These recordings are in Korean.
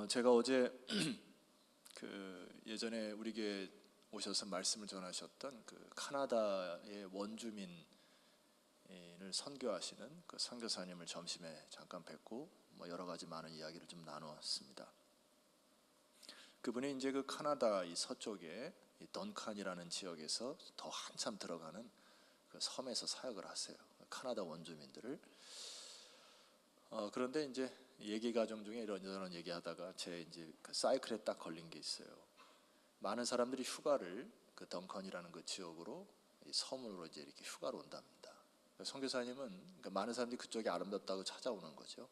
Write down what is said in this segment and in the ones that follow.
제가 어제 예전에 우리 교회 오셔서 말씀을 전하셨던 그 카나다의 원주민을 선교하시는 그 선교사님을 점심에 잠깐 뵙고 여러 가지 많은 이야기를 좀 나누었습니다. 그분이 이제 그 카나다 이 서쪽에 이 던칸이라는 지역에서 더 한참 들어가는 그 섬에서 사역을 하세요. 카나다 원주민들을. 그런데 이제 얘기 과정 중에 이런저런 얘기하다가 제 이제 그 사이클에 딱 걸린 게 있어요. 많은 사람들이 휴가를 그 던컨이라는 그 지역으로 이 섬으로 이제 이렇게 휴가를 온답니다. 선교사님은 그러니까 많은 사람들이 그쪽이 아름답다고 찾아오는 거죠.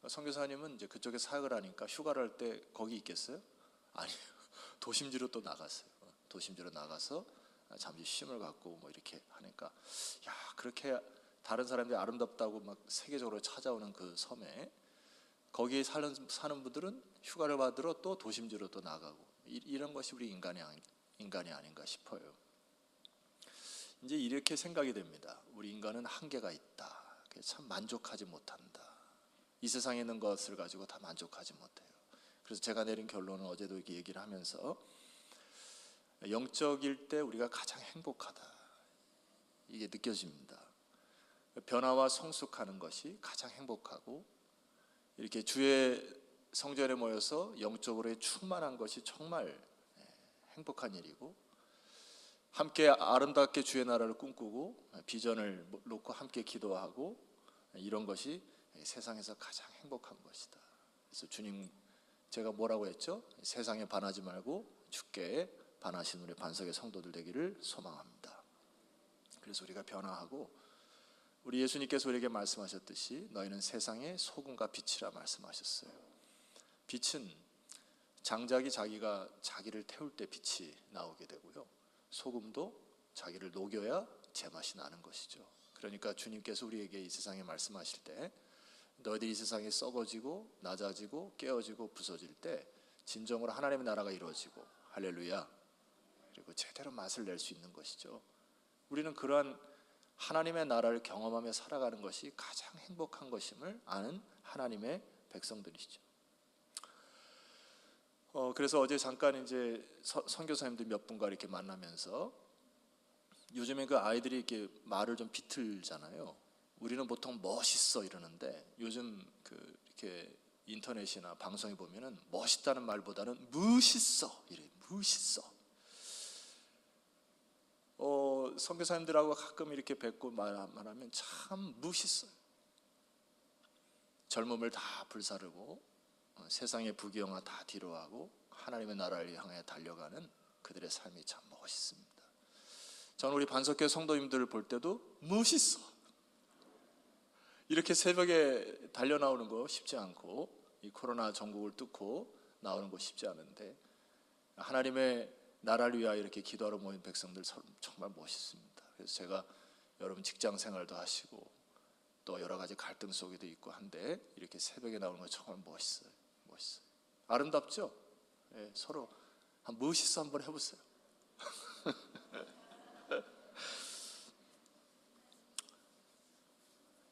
선교사님은 이제 그쪽에 사역을 하니까 휴가를 할 때 거기 있겠어요? 아니요. 도심지로 또 나갔어요. 도심지로 나가서 잠시 쉼을 갖고 이렇게 하니까 야, 그렇게 다른 사람들이 아름답다고 막 세계적으로 찾아오는 그 섬에 거기에 사는 분들은 휴가를 받으러 또 도심지로 또 나가고 이런 것이 우리 인간이 아닌가 싶어요. 이제 이렇게 생각이 됩니다. 우리 인간은 한계가 있다. 참 만족하지 못한다. 이 세상에 있는 것을 가지고 다 만족하지 못해요. 그래서 제가 내린 결론은 어제도 이렇게 얘기를 하면서 영적일 때 우리가 가장 행복하다. 이게 느껴집니다. 변화와 성숙하는 것이 가장 행복하고 이렇게 주의 성전에 모여서 영적으로 충만한 것이 정말 행복한 일이고 함께 아름답게 주의 나라를 꿈꾸고 비전을 놓고 함께 기도하고 이런 것이 세상에서 가장 행복한 것이다. 그래서 주님 제가 뭐라고 했죠? 세상에 반하지 말고 주께 반하신 우리 반석의 성도들 되기를 소망합니다. 그래서 우리가 변화하고 우리 예수님께서 우리에게 말씀하셨듯이 너희는 세상의 소금과 빛이라 말씀하셨어요. 빛은 장작이 자기가 자기를 태울 때 빛이 나오게 되고요. 소금도 자기를 녹여야 제맛이 나는 것이죠. 그러니까 주님께서 우리에게 이 세상에 말씀하실 때 너희들이 이 세상에 썩어지고 낮아지고 깨어지고 부서질 때 진정으로 하나님의 나라가 이루어지고 할렐루야 그리고 제대로 맛을 낼 수 있는 것이죠. 우리는 그러한 하나님의 나라를 경험하며 살아가는 것이 가장 행복한 것임을 아는 하나님의 백성들이죠. 그래서 어제 잠깐 이제 선교사님들 몇 분과 이렇게 만나면서 요즘에 그 아이들이 이렇게 말을 좀 비틀잖아요. 우리는 보통 멋있어 이러는데 요즘 이렇게 인터넷이나 방송에 보면은 멋있다는 말보다는 멋있어 이래. 멋있어. 선교사님들하고 가끔 이렇게 뵙고 말하면 참 멋있어요. 젊음을 다 불사르고 세상의 부귀영화 다 뒤로하고 하나님의 나라를 향해 달려가는 그들의 삶이 참 멋있습니다. 저는 우리 반석교 성도님들을 볼 때도 멋있어. 이렇게 새벽에 달려 나오는 거 쉽지 않고 이 코로나 전국을 뚫고 나오는 거 쉽지 않은데 하나님의 나라를 위하여 이렇게 기도하러 모인 백성들 정말 멋있습니다. 그래서 제가 여러분 직장 생활도 하시고 또 여러 가지 갈등 속에도 있고 한데 이렇게 새벽에 나오는 거 정말 멋있어요. 멋있어요. 아름답죠? 네, 서로 멋있어 한번 해보세요.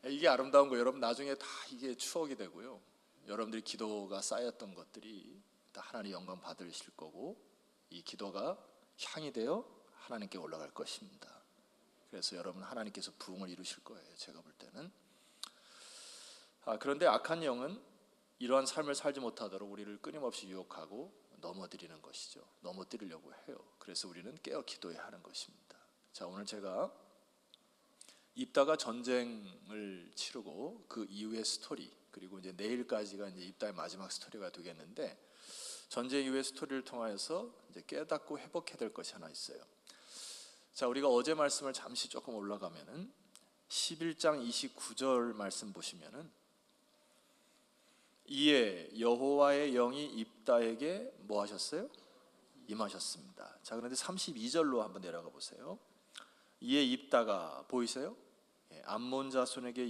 이게 아름다운 거 여러분 나중에 다 이게 추억이 되고요. 여러분들이 기도가 쌓였던 것들이 다 하나님 영광 받으실 거고 이 기도가 향이 되어 하나님께 올라갈 것입니다. 그래서 여러분 하나님께서 부흥을 이루실 거예요. 제가 볼 때는. 그런데 악한 영은 이러한 삶을 살지 못하도록 우리를 끊임없이 유혹하고 넘어뜨리는 것이죠. 넘어뜨리려고 해요. 그래서 우리는 깨어 기도해야 하는 것입니다. 자, 오늘 제가 입다가 전쟁을 치르고 그 이후의 스토리 그리고 이제 내일까지가 이제 입다의 마지막 스토리가 되겠는데 전쟁 이후의 스토리를 통하여서 이제 깨닫고 회복해야 될 것이 하나 있어요. 자, 우리가 어제 말씀을 잠시 조금 올라가면은 11장 29절 말씀 보시면은 이에 여호와의 영이 입다에게 뭐 하셨어요? 임하셨습니다. 자, 그런데 32절로 한번 내려가 보세요. 이에 입다가 보이세요? 암몬 자손에게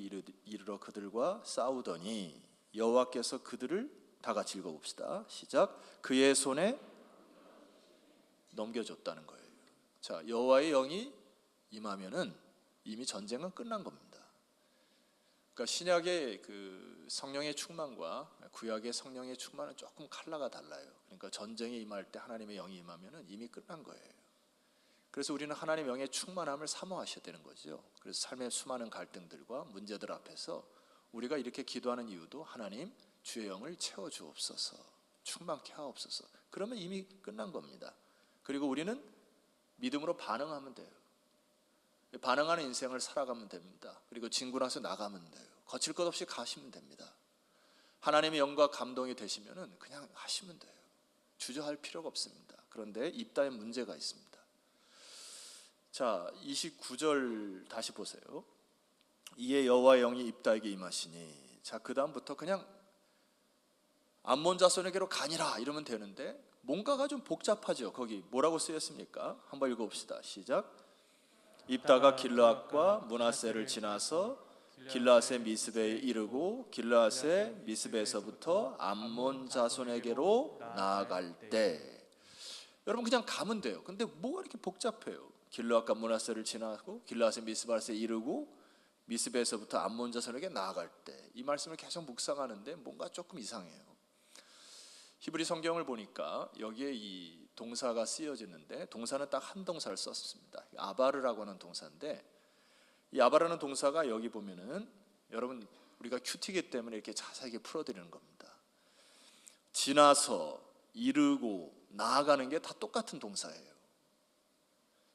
이르러 그들과 싸우더니 여호와께서 그들을 다 같이 읽어봅시다. 시작. 그의 손에 넘겨줬다는 거예요. 자, 여호와의 영이 임하면은 이미 전쟁은 끝난 겁니다. 그러니까 신약의 그 성령의 충만과 구약의 성령의 충만은 조금 컬러가 달라요. 그러니까 전쟁에 임할 때 하나님의 영이 임하면은 이미 끝난 거예요. 그래서 우리는 하나님의 영의 충만함을 사모하셔야 되는 거죠. 그래서 삶의 수많은 갈등들과 문제들 앞에서 우리가 이렇게 기도하는 이유도 하나님 주의 영을 채워 주옵소서, 충만케 하옵소서. 그러면 이미 끝난 겁니다. 그리고 우리는 믿음으로 반응하면 돼요. 반응하는 인생을 살아가면 됩니다. 그리고 진군하서 나가면 돼요. 거칠 것 없이 가시면 됩니다. 하나님의 영과 감동이 되시면은 그냥 하시면 돼요. 주저할 필요가 없습니다. 그런데 입다에 문제가 있습니다. 자, 29절 다시 보세요. 이에 여호와의 영이 입다에게 임하시니. 자, 그 다음부터 그냥 암몬 자손에게로 가니라 이러면 되는데 뭔가가 좀 복잡하죠. 거기 뭐라고 쓰였습니까? 한번 읽어봅시다. 시작. 입다가 길르앗과 므낫세를 지나서 길르앗의 미스베에 이르고 길르앗의 미스베에서부터 암몬 자손에게로 나아갈 때. 여러분 그냥 가면 돼요. 근데 뭐가 이렇게 복잡해요? 길르앗과 므낫세를 지나고 길르앗의 미스베에 이르고 미스베에서부터 암몬 자손에게 나아갈 때. 이 말씀을 계속 묵상하는데 뭔가 조금 이상해요. 히브리 성경을 보니까 여기에 이 동사가 쓰여지는데 동사는 딱 한 동사를 썼습니다. 아바르라고 하는 동사인데 이 아바라는 동사가 여기 보면은 여러분 우리가 큐티기 때문에 이렇게 자세하게 풀어드리는 겁니다. 지나서, 이르고, 나아가는 게 다 똑같은 동사예요.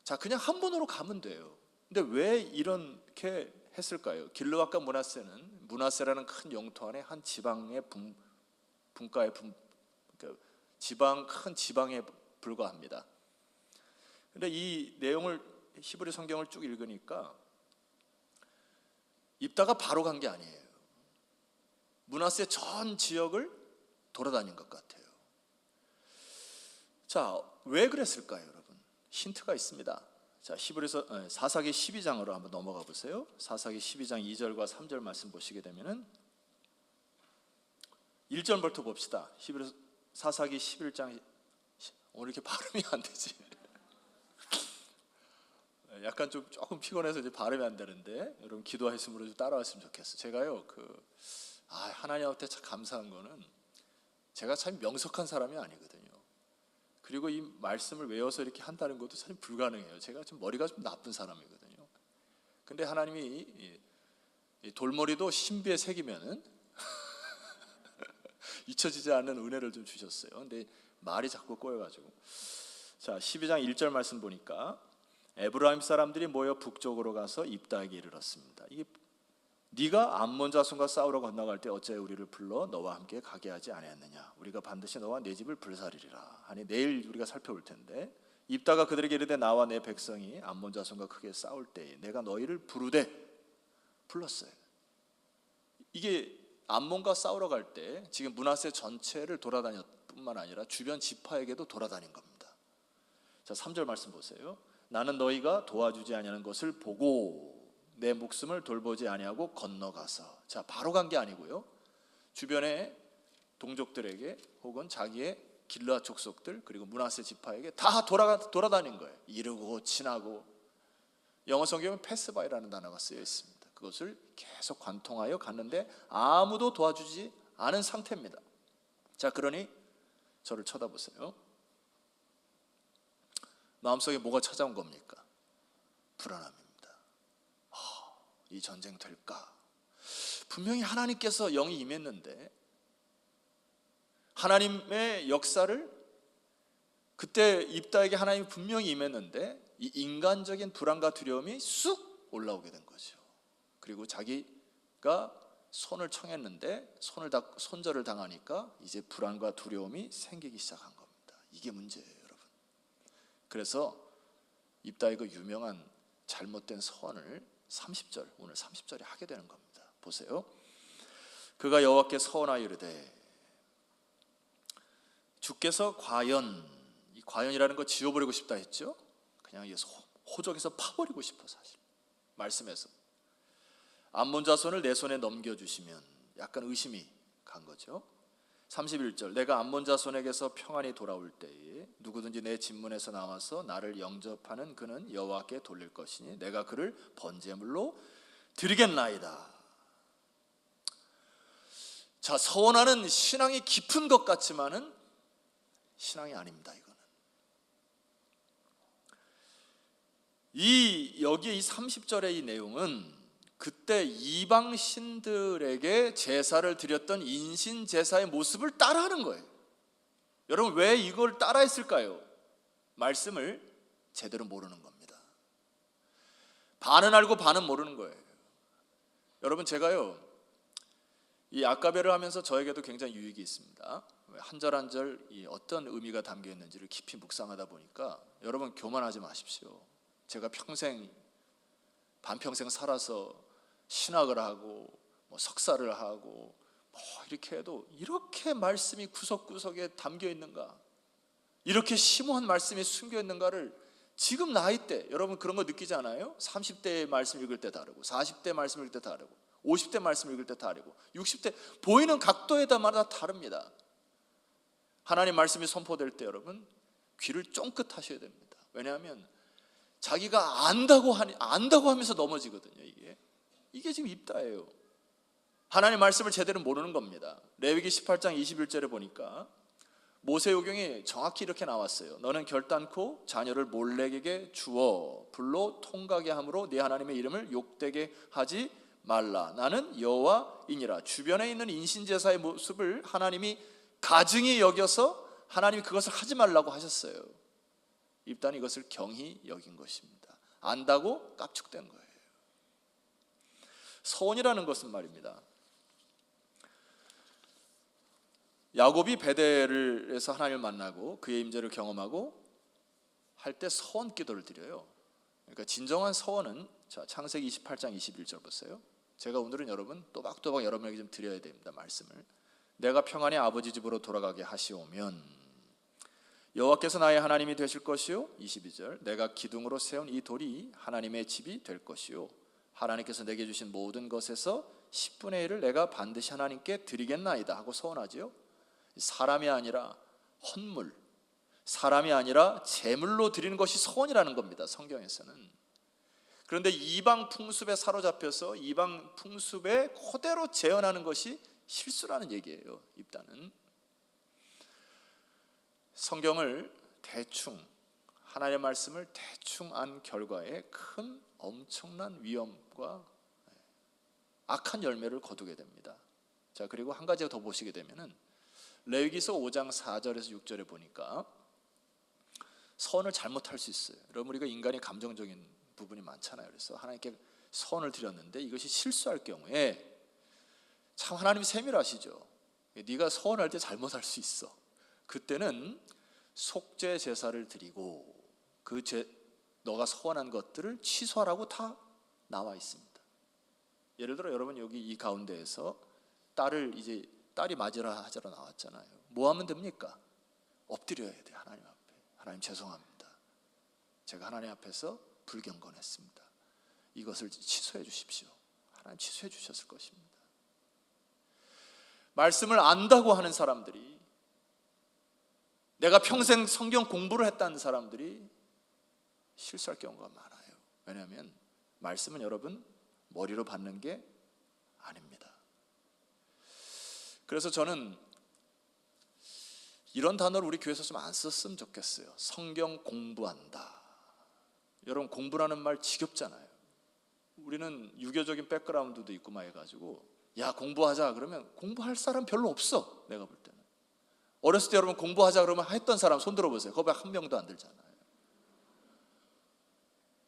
자, 그냥 한 번으로 가면 돼요. 근데 왜 이렇게 했을까요? 길르앗과 므낫세는 므낫세라는 큰 영토 안에 한 지방의 분가의 지방 큰 지방에 불과합니다. 근데 이 내용을 히브리 성경을 쭉 읽으니까 입다가 바로 간 게 아니에요. 므낫세 전 지역을 돌아다닌 것 같아요. 자, 왜 그랬을까요, 여러분? 힌트가 있습니다. 자, 히브리서 사사기 12장으로 한번 넘어가 보세요. 사사기 12장 2절과 3절 말씀 보시게 되면은 1절부터 봅시다. 히브리서 사사기 11장. 오늘 이렇게 발음이 안 되지. 약간 조금 피곤해서 이제 발음이 안 되는데 여러분 기도하셨으면 좀 따라왔으면 좋겠어요. 제가요 하나님한테 참 감사한 거는 제가 참 명석한 사람이 아니거든요. 그리고 이 말씀을 외워서 이렇게 한다는 것도 사실 불가능해요. 제가 좀 머리가 좀 나쁜 사람이거든요. 근데 하나님이 이 돌머리도 신비에 새기면은 잊혀지지 않는 은혜를 좀 주셨어요. 근데 말이 자꾸 꼬여가지고. 자, 12장 1절 말씀 보니까 에브라임 사람들이 모여 북쪽으로 가서 입다에게 이르렀습니다. 이게 네가 암몬 자손과 싸우러 건너갈 때 어째 우리를 불러 너와 함께 가게 하지 아니하였느냐? 우리가 반드시 너와 내 집을 불사리리라 하니 내일 우리가 살펴볼 텐데 입다가 그들에게 이르되 나와 내 백성이 암몬 자손과 크게 싸울 때에 내가 너희를 부르되 불렀어요. 이게 암몬과 싸우러 갈 때 지금 므낫세 전체를 돌아다녔 뿐만 아니라 주변 지파에게도 돌아다닌 겁니다. 자, 3절 말씀 보세요. 나는 너희가 도와주지 아니하는 것을 보고 내 목숨을 돌보지 아니하고 건너가서. 자, 바로 간 게 아니고요. 주변의 동족들에게 혹은 자기의 길르앗 족속들 그리고 므낫세 지파에게 다 돌아다닌 거예요. 이르고 지나고. 영어 성경은 패스바이라는 단어가 쓰여 있습니다. 그것을 계속 관통하여 갔는데 아무도 도와주지 않은 상태입니다. 자, 그러니 저를 쳐다보세요. 마음속에 뭐가 찾아온 겁니까? 불안함입니다. 이 전쟁 될까? 분명히 하나님께서 영이 임했는데 하나님의 역사를 그때 입다에게 하나님이 분명히 임했는데 이 인간적인 불안과 두려움이 쑥 올라오게 된 거죠. 그리고 자기가 손을 청했는데 손절을 당하니까 이제 불안과 두려움이 생기기 시작한 겁니다. 이게 문제예요, 여러분. 그래서 입다의 그 유명한 잘못된 서원을 30절, 오늘 30절에 하게 되는 겁니다. 보세요. 그가 여호와께 서원하여 이르되 주께서 과연, 이 과연이라는 거 지워버리고 싶다 했죠. 그냥 호적에서 파버리고 싶어. 사실 말씀에서 암몬 자손을 내 손에 넘겨주시면 약간 의심이 간 거죠. 31절 내가 암몬 자손에게서 평안히 돌아올 때에 누구든지 내 진문에서 나와서 나를 영접하는 그는 여호와께 돌릴 것이니 내가 그를 번제물로 드리겠나이다. 자, 서원하는 신앙이 깊은 것 같지만은 신앙이 아닙니다. 이거는 여기에 이 30절의 이 내용은 그때 이방 신들에게 제사를 드렸던 인신 제사의 모습을 따라하는 거예요. 여러분, 왜 이걸 따라했을까요? 말씀을 제대로 모르는 겁니다. 반은 알고 반은 모르는 거예요. 여러분, 제가요 이 아까베를 하면서 저에게도 굉장히 유익이 있습니다. 한 절 한 절 어떤 의미가 담겨 있는지를 깊이 묵상하다 보니까, 여러분 교만하지 마십시오. 제가 반평생 살아서 신학을 하고 석사를 하고 이렇게 해도 이렇게 말씀이 구석구석에 담겨 있는가, 이렇게 심오한 말씀이 숨겨 있는가를 지금 나이 때 여러분 그런 거 느끼지 않아요? 30대의 말씀 읽을 때 다르고 40대 말씀 읽을 때 다르고 50대 말씀 읽을 때 다르고 60대 보이는 각도에다마다 다릅니다. 하나님 말씀이 선포될 때 여러분 귀를 쫑긋하셔야 됩니다. 왜냐하면 자기가 안다고 하면서 넘어지거든요. 이게 지금 입다예요. 하나님 말씀을 제대로 모르는 겁니다. 레위기 18장 21절에 보니까 모세오경이 정확히 이렇게 나왔어요. 너는 결단코 자녀를 몰렉에게 주어 불로 통가게 함으로 네 하나님의 이름을 욕되게 하지 말라. 나는 여호와이니라. 주변에 있는 인신제사의 모습을 하나님이 가증히 여겨서 하나님이 그것을 하지 말라고 하셨어요. 입단이 이것을 경히 여긴 것입니다. 안다고 깝죽된 거예요. 서원이라는 것은 말입니다, 야곱이 베델을 해서 하나님을 만나고 그의 임재를 경험하고 할 때 서원 기도를 드려요. 그러니까 진정한 서원은, 자, 창세기 28장 21절 보세요. 제가 오늘은 여러분 또박또박 여러분에게 좀 드려야 됩니다. 말씀을. 내가 평안히 아버지 집으로 돌아가게 하시오면 여호와께서 나의 하나님이 되실 것이요. 22절 내가 기둥으로 세운 이 돌이 하나님의 집이 될 것이요. 하나님께서 내게 주신 모든 것에서 10분의 1을 내가 반드시 하나님께 드리겠나이다 하고 서원하지요. 사람이 아니라 헌물, 사람이 아니라 제물로 드리는 것이 서원이라는 겁니다, 성경에서는. 그런데 이방 풍습에 사로잡혀서 이방 풍습에 그대로 재현하는 것이 실수라는 얘기예요. 입단은 성경을 대충, 하나님의 말씀을 대충 안 결과에 큰 엄청난 위험과 악한 열매를 거두게 됩니다. 자, 그리고 한 가지 더 보시게 되면은 레위기서 5장 4절에서 6절에 보니까 서원을 잘못할 수 있어요. 여러분, 우리가 인간이 감정적인 부분이 많잖아요. 그래서 하나님께 서원을 드렸는데 이것이 실수할 경우에 참 하나님이 세밀하시죠. 네가 서원할 때 잘못할 수 있어. 그때는 속죄 제사를 드리고 너가 서원한 것들을 취소하라고 다 나와 있습니다. 예를 들어 여러분 여기 이 가운데에서 딸이 맞으라 하자로 나왔잖아요. 뭐 하면 됩니까? 엎드려야 돼. 하나님 앞에. 하나님 죄송합니다. 제가 하나님 앞에서 불경건했습니다. 이것을 취소해 주십시오. 하나님 취소해 주셨을 것입니다. 말씀을 안다고 하는 사람들이, 내가 평생 성경 공부를 했다는 사람들이 실수할 경우가 많아요. 왜냐하면 말씀은 여러분 머리로 받는 게 아닙니다. 그래서 저는 이런 단어를 우리 교회에서 좀 안 썼으면 좋겠어요. 성경 공부한다. 여러분, 공부라는 말 지겹잖아요. 우리는 유교적인 백그라운드도 있고 막 해가지고 야 공부하자 그러면 공부할 사람 별로 없어. 내가 볼 때는 어렸을 때 여러분 공부하자 그러면 했던 사람 손 들어보세요. 거기 한 명도 안 들잖아요.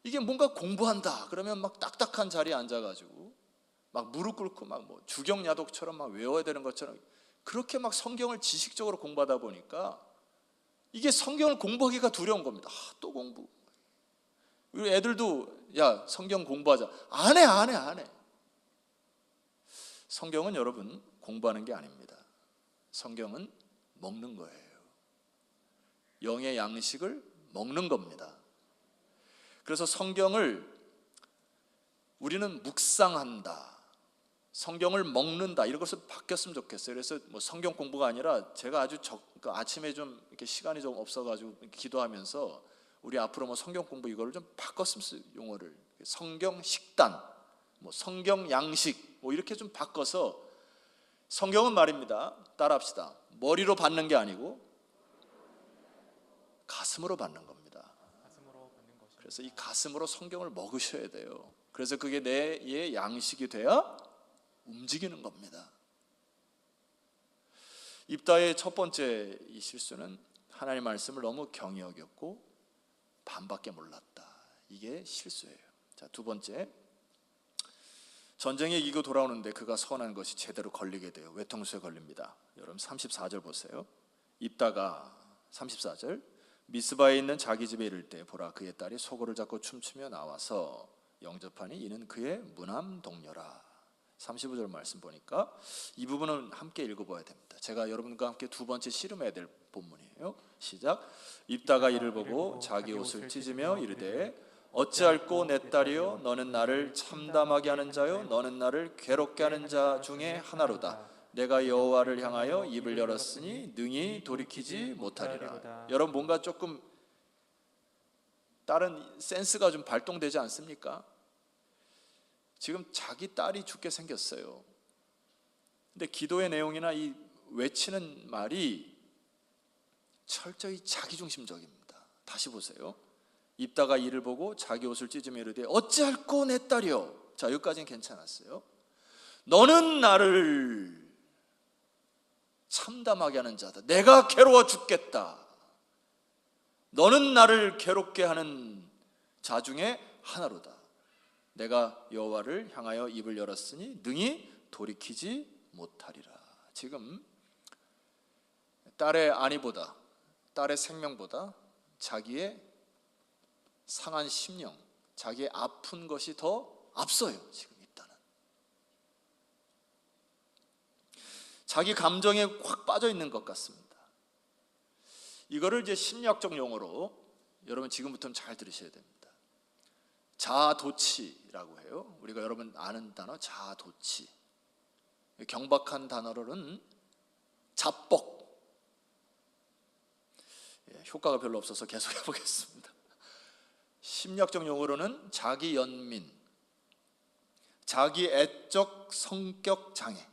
이게 뭔가 공부한다 그러면 막 딱딱한 자리에 앉아가지고 막 무릎 꿇고 막 뭐 주경야독처럼 막 외워야 되는 것처럼 그렇게 막 성경을 지식적으로 공부하다 보니까 이게 성경을 공부하기가 두려운 겁니다. 또 공부. 우리 애들도 야 성경 공부하자. 안 해. 성경은 여러분 공부하는 게 아닙니다. 성경은 먹는 거예요. 영의 양식을 먹는 겁니다. 그래서 성경을 우리는 묵상한다, 성경을 먹는다, 이런 것을 바뀌었으면 좋겠어요. 그래서 뭐 성경 공부가 아니라 제가 아주 아침에 좀 이렇게 시간이 좀 없어가지고 기도하면서 우리 앞으로 뭐 성경 공부 이거를 좀 바꿨으면 용어를 성경 식단, 뭐 성경 양식 뭐 이렇게 좀 바꿔서 성경은 말입니다. 따라합시다. 머리로 받는 게 아니고 가슴으로 받는 겁니다. 그래서 이 가슴으로 성경을 먹으셔야 돼요. 그래서 그게 내 양식이 돼야 움직이는 겁니다. 입다의 첫 번째 이 실수는 하나님의 말씀을 너무 경히 여겼고 반밖에 몰랐다. 이게 실수예요. 자, 두 번째, 전쟁에 이기고 돌아오는데 그가 선한 것이 제대로 걸리게 돼요. 외통수에 걸립니다. 여러분 34절 보세요. 입다가 34절, 미스바에 있는 자기 집에 이를 때 보라 그의 딸이 소고를 잡고 춤추며 나와서 영접하니 이는 그의 무남 동료라. 35절 말씀 보니까 이 부분은 함께 읽어봐야 됩니다. 제가 여러분과 함께 두 번째 씨름해야 될 본문이에요. 시작. 입다가 이를 보고 자기 옷을 찢으며 이르되 어찌할꼬 내 딸이요 너는 나를 참담하게 하는 자요 너는 나를 괴롭게 하는 자 중에 하나로다. 내가 여호와를 향하여 입을 열었으니 능히 돌이키지 못하리라. 여러분 뭔가 조금 다른 센스가 좀 발동되지 않습니까? 지금 자기 딸이 죽게 생겼어요. 근데 기도의 내용이나 이 외치는 말이 철저히 자기중심적입니다. 다시 보세요. 입다가 이를 보고 자기 옷을 찢으며 이르되 어찌할꼬 내 딸이여. 자, 여기까지는 괜찮았어요. 너는 나를 참담하게 하는 자다. 내가 괴로워 죽겠다. 너는 나를 괴롭게 하는 자 중에 하나로다. 내가 여호와를 향하여 입을 열었으니 능히 돌이키지 못하리라. 지금 딸의 안위보다, 딸의 생명보다 자기의 상한 심령, 자기의 아픈 것이 더 앞서요. 지금 입다는 자기 감정에 확 빠져 있는 것 같습니다. 이거를 이제 심리학적 용어로 여러분 지금부터는 잘 들으셔야 됩니다. 자아도취라고 해요. 우리가 여러분 아는 단어 자아도취. 경박한 단어로는 자뻑. 효과가 별로 없어서 계속 해보겠습니다. 심리학적 용어로는 자기 연민, 자기 애적 성격 장애.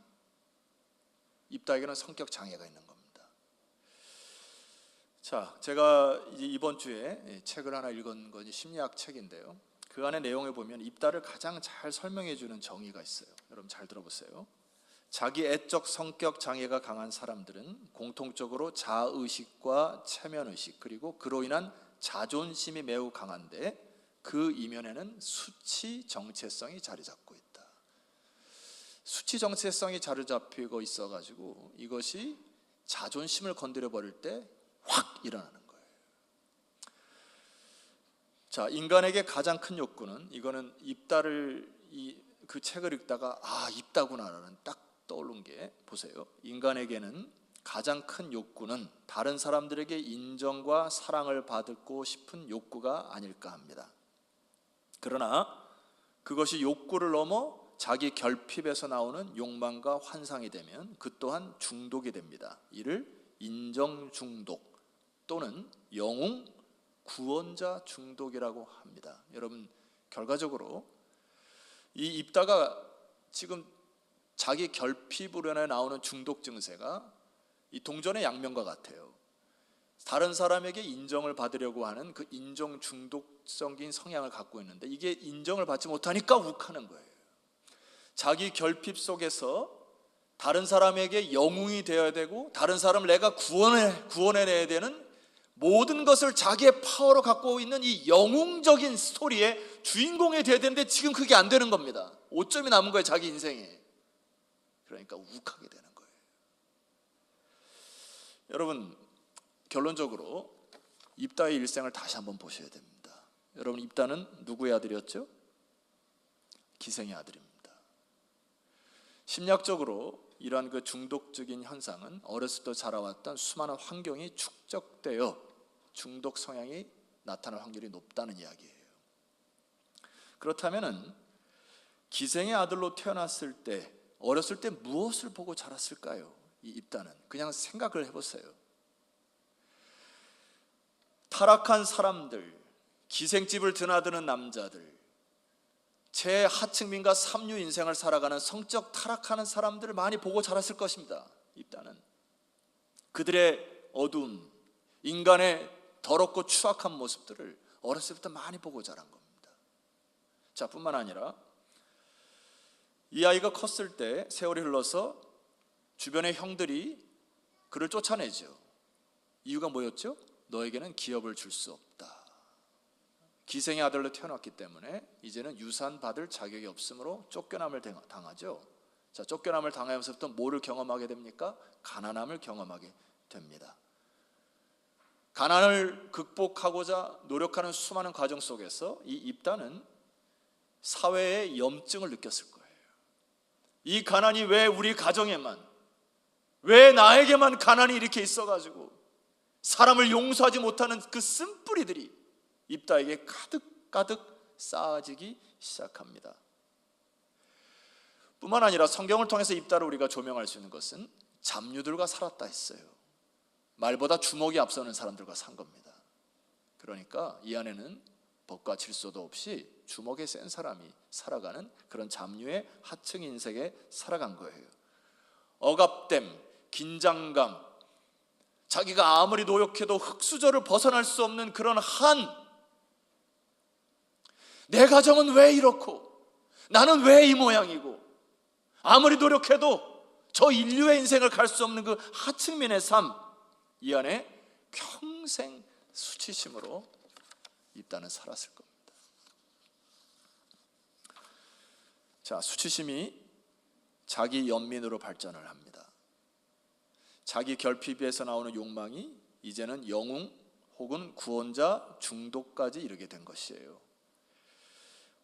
입다에게는 성격 장애가 있는 겁니다. 자, 제가 이번 주에 책을 하나 읽은 것이 심리학 책인데요. 그 안에 내용에 보면 입다를 가장 잘 설명해 주는 정의가 있어요. 여러분 잘 들어보세요. 자기 애적 성격 장애가 강한 사람들은 공통적으로 자아의식과 체면의식 그리고 그로 인한 자존심이 매우 강한데 그 이면에는 수치 정체성이 자리 잡고 있다. 수치 정체성이 자리 잡히고 있어가지고 이것이 자존심을 건드려 버릴 때 확 일어나는 거예요. 자, 인간에게 가장 큰 욕구는 이거는 입다를 그 책을 읽다가 입다구나라는 딱 떠오른 게 보세요. 인간에게는 가장 큰 욕구는 다른 사람들에게 인정과 사랑을 받고 싶은 욕구가 아닐까 합니다. 그러나 그것이 욕구를 넘어 자기 결핍에서 나오는 욕망과 환상이 되면 그 또한 중독이 됩니다. 이를 인정 중독 또는 영웅 구원자 중독이라고 합니다. 여러분 결과적으로 이 입다가 지금 자기 결핍으로 인해 나오는 중독 증세가 이 동전의 양면과 같아요. 다른 사람에게 인정을 받으려고 하는 그 인정 중독적인 성향을 갖고 있는데 이게 인정을 받지 못하니까 욱하는 거예요. 자기 결핍 속에서 다른 사람에게 영웅이 되어야 되고 다른 사람을 내가 구원해내야 되는 모든 것을 자기의 파워로 갖고 있는 이 영웅적인 스토리의 주인공이 되어야 되는데 지금 그게 안 되는 겁니다. 5점이 남은 거예요, 자기 인생에. 그러니까 욱하게 되는 거예요. 여러분 결론적으로 입다의 일생을 다시 한번 보셔야 됩니다. 여러분 입다는 누구의 아들이었죠? 기생의 아들입니다. 심리학적으로 이러한 그 중독적인 현상은 어렸을 때 자라왔던 수많은 환경이 축적되어 중독 성향이 나타날 확률이 높다는 이야기예요. 그렇다면은 기생의 아들로 태어났을 때 어렸을 때 무엇을 보고 자랐을까요? 이 입다는 그냥 생각을 해보세요. 타락한 사람들, 기생집을 드나드는 남자들, 최하층민과 삼류 인생을 살아가는 성적 타락하는 사람들을 많이 보고 자랐을 것입니다. 입다는 그들의 어두움, 인간의 더럽고 추악한 모습들을 어렸을 때부터 많이 보고 자란 겁니다. 자, 뿐만 아니라 이 아이가 컸을 때 세월이 흘러서 주변의 형들이 그를 쫓아내죠. 이유가 뭐였죠? 너에게는 기업을 줄 수 없다. 기생의 아들로 태어났기 때문에 이제는 유산 받을 자격이 없으므로 쫓겨남을 당하죠. 자, 쫓겨남을 당하면서부터 뭐를 경험하게 됩니까? 가난함을 경험하게 됩니다. 가난을 극복하고자 노력하는 수많은 과정 속에서 이 입다는 사회의 염증을 느꼈을 거예요. 이 가난이 왜 우리 가정에만, 왜 나에게만 가난이 이렇게 있어가지고 사람을 용서하지 못하는 그 쓴뿌리들이 입다에게 가득가득 쌓아지기 시작합니다. 뿐만 아니라 성경을 통해서 입다를 우리가 조명할 수 있는 것은 잡류들과 살았다 했어요. 말보다 주먹이 앞서는 사람들과 산 겁니다. 그러니까 이 안에는 법과 질서도 없이 주먹에 센 사람이 살아가는 그런 잡류의 하층 인생에 살아간 거예요. 억압됨, 긴장감, 자기가 아무리 노력해도 흙수저를 벗어날 수 없는 그런 내 가정은 왜 이렇고 나는 왜 이 모양이고 아무리 노력해도 저 인류의 인생을 갈 수 없는 그 하층민의 삶, 이 안에 평생 수치심으로 입다는 살았을 겁니다. 자, 수치심이 자기 연민으로 발전을 합니다. 자기 결핍에서 나오는 욕망이 이제는 영웅 혹은 구원자 중독까지 이르게 된 것이에요.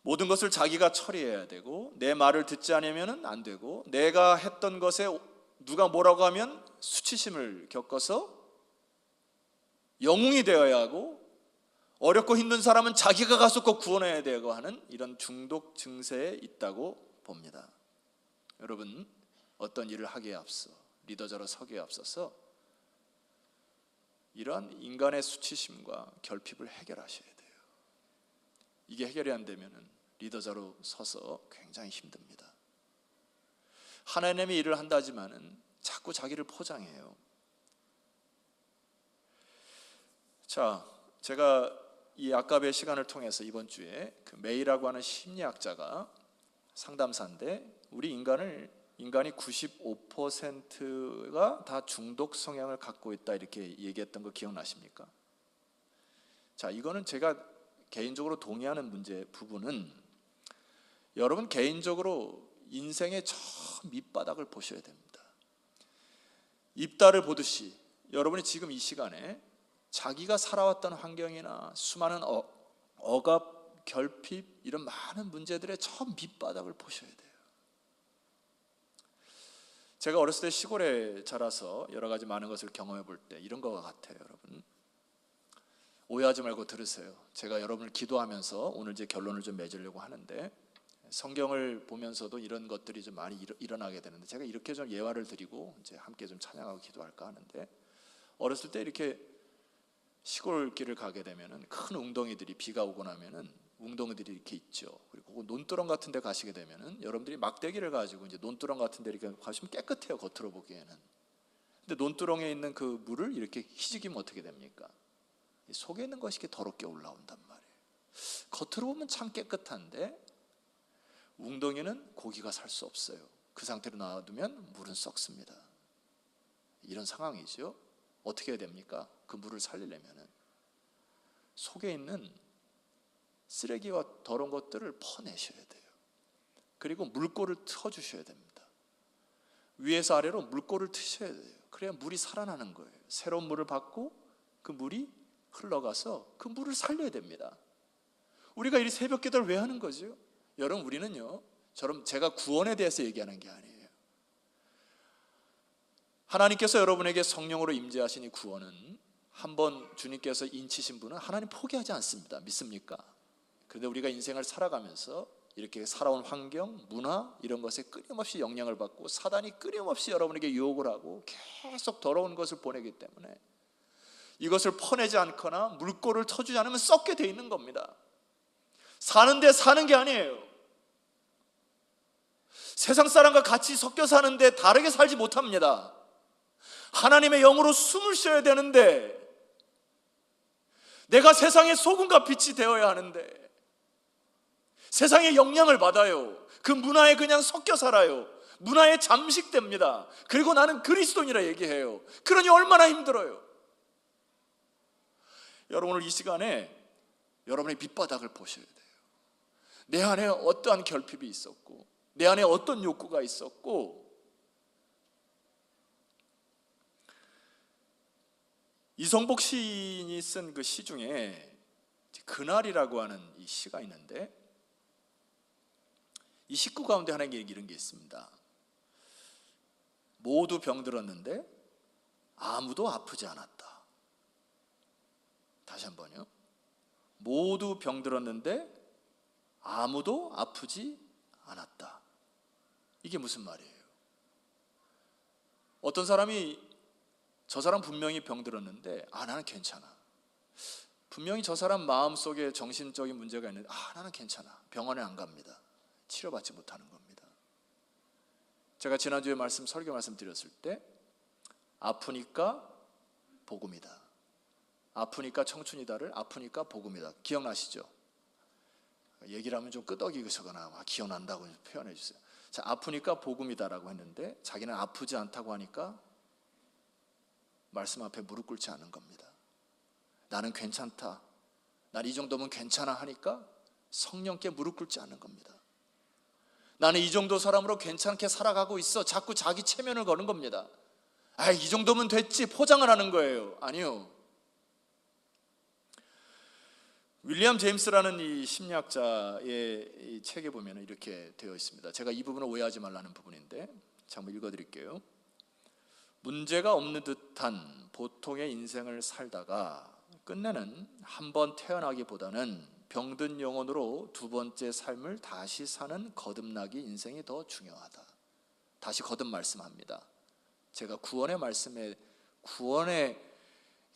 모든 것을 자기가 처리해야 되고 내 말을 듣지 않으면 안 되고 내가 했던 것에 누가 뭐라고 하면 수치심을 겪어서 영웅이 되어야 하고 어렵고 힘든 사람은 자기가 가서 꼭 구원해야 되고 하는 이런 중독 증세에 있다고 봅니다. 여러분, 어떤 일을 하기에 앞서 리더자로 서기에 앞서서 이러한 인간의 수치심과 결핍을 해결하셔야 돼요. 이게 해결이 안 되면 리더자로 서서 굉장히 힘듭니다. 하나님의 일을 한다지만은 자꾸 자기를 포장해요. 자, 제가 이 아까의 시간을 통해서 이번 주에 그 메이라고 하는 심리학자가 상담사인데 우리 인간이 95%가 다 중독 성향을 갖고 있다 이렇게 얘기했던 거 기억나십니까? 자, 이거는 제가 개인적으로 동의하는 부분은 여러분 개인적으로 인생의 저 밑바닥을 보셔야 됩니다. 입다를 보듯이 여러분이 지금 이 시간에 자기가 살아왔던 환경이나 수많은 억압, 결핍 이런 많은 문제들의 저 밑바닥을 보셔야 돼요. 제가 어렸을 때 시골에 자라서 여러 가지 많은 것을 경험해 볼 때 이런 것 같아요. 여러분 오해하지 말고 들으세요. 제가 여러분을 기도하면서 오늘 제 결론을 좀 맺으려고 하는데 성경을 보면서도 이런 것들이 좀 많이 일어나게 되는데 제가 이렇게 좀 예화를 드리고 이제 함께 좀 찬양하고 기도할까 하는데 어렸을 때 이렇게 시골길을 가게 되면은 큰 웅덩이들이 비가 오고 나면은 웅덩이들이 이렇게 있죠. 그리고 논두렁 같은 데 가시게 되면은 여러분들이 막대기를 가지고 이제 논두렁 같은 데 이렇게 가시면 깨끗해요. 겉으로 보기에는. 근데 논두렁에 있는 그 물을 이렇게 희지기면 어떻게 됩니까? 속에 있는 것이 이렇게 더럽게 올라온단 말이에요. 겉으로 보면 참 깨끗한데 웅덩이는 고기가 살 수 없어요. 그 상태로 놔두면 물은 썩습니다. 이런 상황이죠. 어떻게 해야 됩니까? 그 물을 살리려면 속에 있는 쓰레기와 더러운 것들을 퍼내셔야 돼요. 그리고 물꼬를 트셔야 됩니다. 위에서 아래로 물꼬를 트셔야 돼요. 그래야 물이 살아나는 거예요. 새로운 물을 받고 그 물이 흘러가서 그 물을 살려야 됩니다. 우리가 이 새벽 기도를 왜 하는 거죠? 여러분 우리는요, 제가 구원에 대해서 얘기하는 게 아니에요. 하나님께서 여러분에게 성령으로 임재하신 이 구원은 한번 주님께서 인치신 분은 하나님 포기하지 않습니다. 믿습니까? 그런데 우리가 인생을 살아가면서 이렇게 살아온 환경, 문화 이런 것에 끊임없이 영향을 받고 사단이 끊임없이 여러분에게 유혹을 하고 계속 더러운 것을 보내기 때문에 이것을 퍼내지 않거나 물꼬를 터주지 않으면 썩게 돼 있는 겁니다. 사는데 사는 게 아니에요. 세상 사람과 같이 섞여 사는데 다르게 살지 못합니다. 하나님의 영으로 숨을 쉬어야 되는데, 내가 세상의 소금과 빛이 되어야 하는데 세상의 영향을 받아요. 그 문화에 그냥 섞여 살아요. 문화에 잠식됩니다. 그리고 나는 그리스도인이라 얘기해요. 그러니 얼마나 힘들어요. 여러분, 오늘 이 시간에 여러분의 밑바닥을 보셔야 돼요. 내 안에 어떠한 결핍이 있었고, 내 안에 어떤 욕구가 있었고, 이성복 시인이 쓴 그 시 중에 그날이라고 하는 이 시가 있는데, 이 식구 가운데 하나님께 이런 게 있습니다. 모두 병들었는데 아무도 아프지 않았다. 다시 한번요. 모두 병들었는데 아무도 아프지 않았다. 이게 무슨 말이에요? 어떤 사람이 저 사람 분명히 병들었는데 나는 괜찮아. 분명히 저 사람 마음속에 정신적인 문제가 있는데 나는 괜찮아. 병원에 안 갑니다. 치료받지 못하는 겁니다. 제가 지난주에 설교 말씀 드렸을 때 아프니까 복음이다, 아프니까 청춘이다를 아프니까 복음이다, 기억나시죠? 얘기를 하면 좀 끄덕이거나 기억난다고 표현해 주세요. 자, 아프니까 복음이다라고 했는데 자기는 아프지 않다고 하니까 말씀 앞에 무릎 꿇지 않는 겁니다. 나는 괜찮다, 난 이 정도면 괜찮아 하니까 성령께 무릎 꿇지 않는 겁니다. 나는 이 정도 사람으로 괜찮게 살아가고 있어, 자꾸 자기 체면을 거는 겁니다. 이 정도면 됐지 포장을 하는 거예요. 아니요. 윌리엄 제임스라는 이 심리학자의 이 책에 보면 이렇게 되어 있습니다. 제가 이 부분을 오해하지 말라는 부분인데 한번 읽어드릴게요. 문제가 없는 듯한 보통의 인생을 살다가 끝내는 한 번 태어나기보다는 병든 영혼으로 두 번째 삶을 다시 사는 거듭나기 인생이 더 중요하다. 다시 거듭 말씀합니다. 제가 구원의 말씀에, 구원의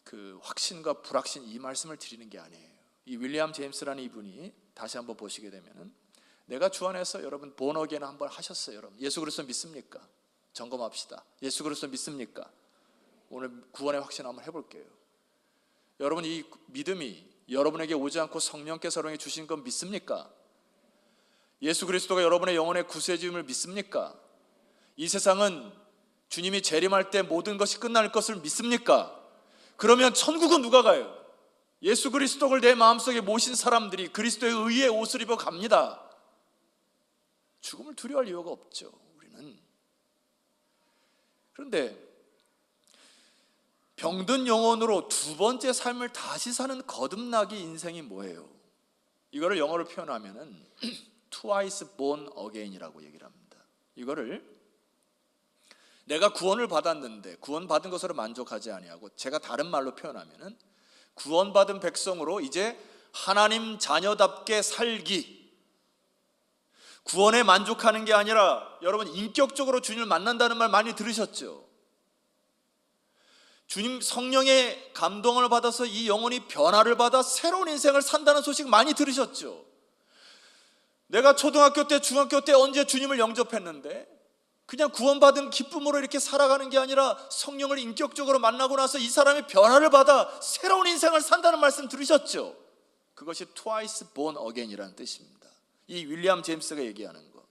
그 확신과 불확신, 이 말씀을 드리는 게 아니에요. 이 윌리엄 제임스라는 이분이 다시 한번 보시게 되면은, 내가 주 안에서 여러분 본 어게인 한번 하셨어요. 여러분 예수 그리스도 믿습니까? 점검합시다. 예수 그리스도 믿습니까? 오늘 구원의 확신 한번 해볼게요. 여러분 이 믿음이 여러분에게 오지 않고 성령께서 여러분에게 주신 건 믿습니까? 예수 그리스도가 여러분의 영혼의 구세주임을 믿습니까? 이 세상은 주님이 재림할 때 모든 것이 끝날 것을 믿습니까? 그러면 천국은 누가 가요? 예수 그리스도를 내 마음속에 모신 사람들이 그리스도의 의의 옷을 입어 갑니다. 죽음을 두려워할 이유가 없죠, 우리는. 그런데 병든 영혼으로 두 번째 삶을 다시 사는 거듭나기 인생이 뭐예요? 이거를 영어로 표현하면은 twice born again이라고 얘기를 합니다. 이거를 내가 구원을 받았는데 구원받은 것으로 만족하지 아니하고, 제가 다른 말로 표현하면은 구원받은 백성으로 이제 하나님 자녀답게 살기, 구원에 만족하는 게 아니라, 여러분 인격적으로 주님을 만난다는 말 많이 들으셨죠? 주님 성령의 감동을 받아서 이 영혼이 변화를 받아 새로운 인생을 산다는 소식 많이 들으셨죠? 내가 초등학교 때, 중학교 때 언제 주님을 영접했는데 그냥 구원받은 기쁨으로 이렇게 살아가는 게 아니라 성령을 인격적으로 만나고 나서 이 사람이 변화를 받아 새로운 인생을 산다는 말씀 들으셨죠? 그것이 twice born again이라는 뜻입니다. 이 윌리엄 제임스가 얘기하는 거,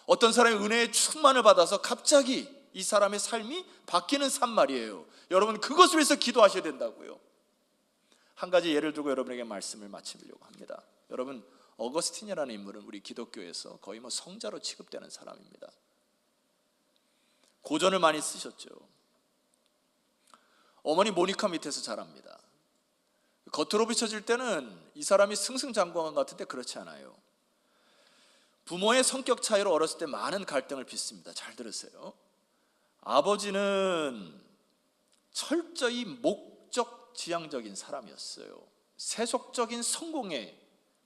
어떤 사람이 은혜의 충만을 받아서 갑자기 이 사람의 삶이 바뀌는 삶 말이에요. 여러분 그것을 위해서 기도하셔야 된다고요. 한 가지 예를 들고 여러분에게 말씀을 마치려고 합니다. 여러분 어거스틴이라는 인물은 우리 기독교에서 거의 성자로 취급되는 사람입니다. 고전을 많이 쓰셨죠. 어머니 모니카 밑에서 자랍니다. 겉으로 비춰질 때는 이 사람이 승승장구한 것 같은데 그렇지 않아요. 부모의 성격 차이로 어렸을 때 많은 갈등을 빚습니다. 잘 들으세요. 아버지는 철저히 목적 지향적인 사람이었어요. 세속적인 성공에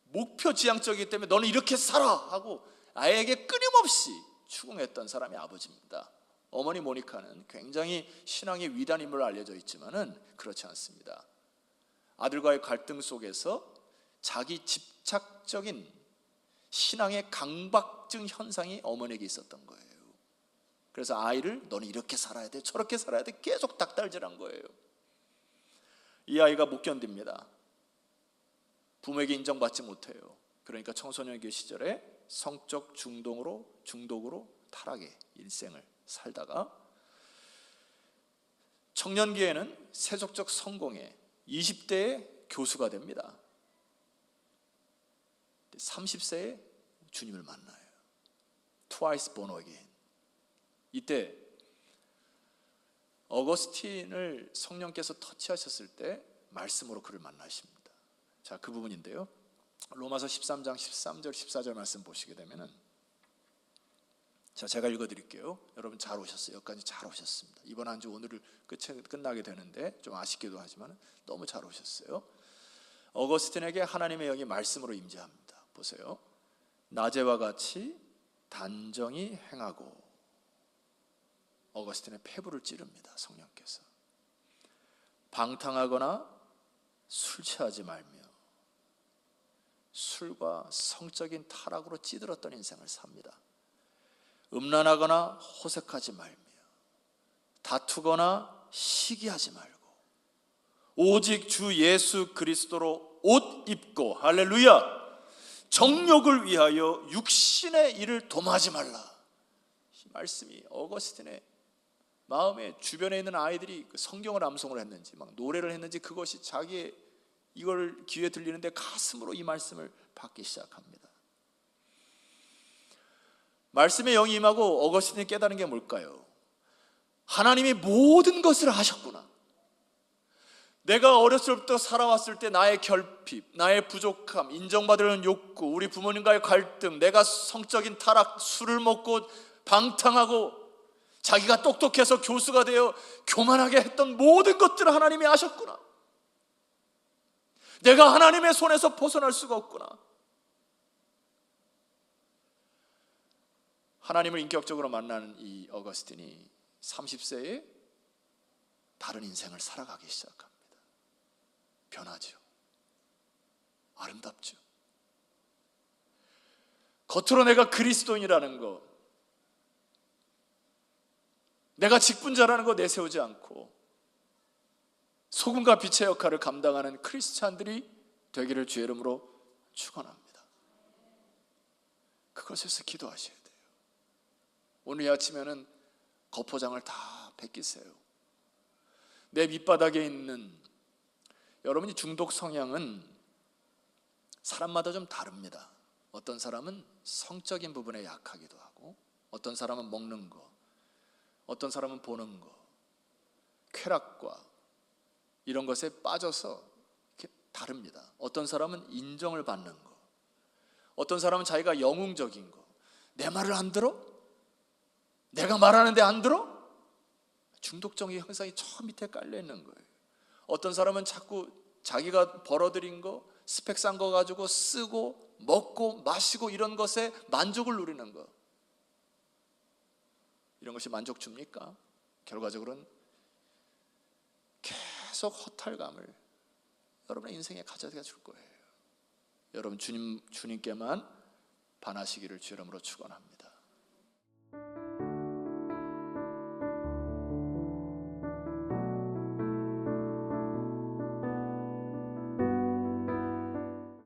목표 지향적이기 때문에 너는 이렇게 살아 하고 아이에게 끊임없이 추궁했던 사람이 아버지입니다. 어머니 모니카는 굉장히 신앙의 위대한 인물로 알려져 있지만은 그렇지 않습니다. 아들과의 갈등 속에서 자기 집착적인 신앙의 강박 강박증 현상이 어머니에게 있었던 거예요. 그래서 아이를 너는 이렇게 살아야 돼, 저렇게 살아야 돼 계속 닥달질한 거예요. 이 아이가 못 견딥니다. 부모에게 인정받지 못해요. 그러니까 청소년기 시절에 성적 중독으로 타락의 일생을 살다가 청년기에는 세속적 성공에 20대에 교수가 됩니다. 30세에 주님을 만나요. Twice born again. 이때 어거스틴을 성령께서 터치하셨을 때 말씀으로 그를 만나십니다. 자, 그 부분인데요. 로마서 13장 13절 14절 말씀 보시게 되면은, 자, 제가 읽어드릴게요. 여러분 잘 오셨어요. 여기까지 잘 오셨습니다. 이번 한 주 오늘을 끝나게 되는데 좀 아쉽기도 하지만 너무 잘 오셨어요. 어거스틴에게 하나님의 영이 말씀으로 임재합니다. 보세요. 낮에와 같이 단정히 행하고. 어거스틴의 폐부를 찌릅니다. 성령께서. 방탕하거나 술 취하지 말며 술과 성적인 타락으로 찌들었던 인생을 삽니다. 음란하거나 호색하지 말며 다투거나 시기하지 말고 오직 주 예수 그리스도로 옷 입고, 할렐루야, 정욕을 위하여 육신의 일을 dom하지 말라. 이 말씀이 어거스틴의 마음에, 주변에 있는 아이들이 성경을 암송을 했는지 막 노래를 했는지 그것이 자기의 이걸 귀에 들리는데 가슴으로 이 말씀을 받기 시작합니다. 말씀의 영이 임하고 어거스틴이 깨달은 게 뭘까요? 하나님이 모든 것을 아셨구나. 내가 어렸을 때부터 살아왔을 때 나의 결핍, 나의 부족함, 인정받으려는 욕구, 우리 부모님과의 갈등, 내가 성적인 타락, 술을 먹고 방탕하고 자기가 똑똑해서 교수가 되어 교만하게 했던 모든 것들을 하나님이 아셨구나. 내가 하나님의 손에서 벗어날 수가 없구나. 하나님을 인격적으로 만나는 이 어거스틴이 30세에 다른 인생을 살아가기 시작합니다. 변하죠. 아름답죠. 겉으로 내가 그리스도인이라는 것, 내가 직분자라는 거 내세우지 않고 소금과 빛의 역할을 감당하는 크리스찬들이 되기를 주의 이름으로 축원합니다. 그것에서 기도하셔야 돼요. 오늘 이 아침에는 거포장을 다 벗기세요. 내 밑바닥에 있는, 여러분이 중독 성향은 사람마다 좀 다릅니다. 어떤 사람은 성적인 부분에 약하기도 하고, 어떤 사람은 먹는 거, 어떤 사람은 보는 거, 쾌락과 이런 것에 빠져서 이렇게 다릅니다. 어떤 사람은 인정을 받는 거, 어떤 사람은 자기가 영웅적인 거, 내 말을 안 들어? 내가 말하는데 안 들어? 중독적인 형상이 저 밑에 깔려 있는 거예요. 어떤 사람은 자꾸 자기가 벌어들인 거, 스펙 싼 거 가지고 쓰고 먹고 마시고 이런 것에 만족을 누리는 거. 이런 것이 만족 줍니까? 결과적으로는 계속 허탈감을 여러분의 인생에 가져다 줄 거예요. 여러분 주님께만 반하시기를 주 이름으로 축원합니다.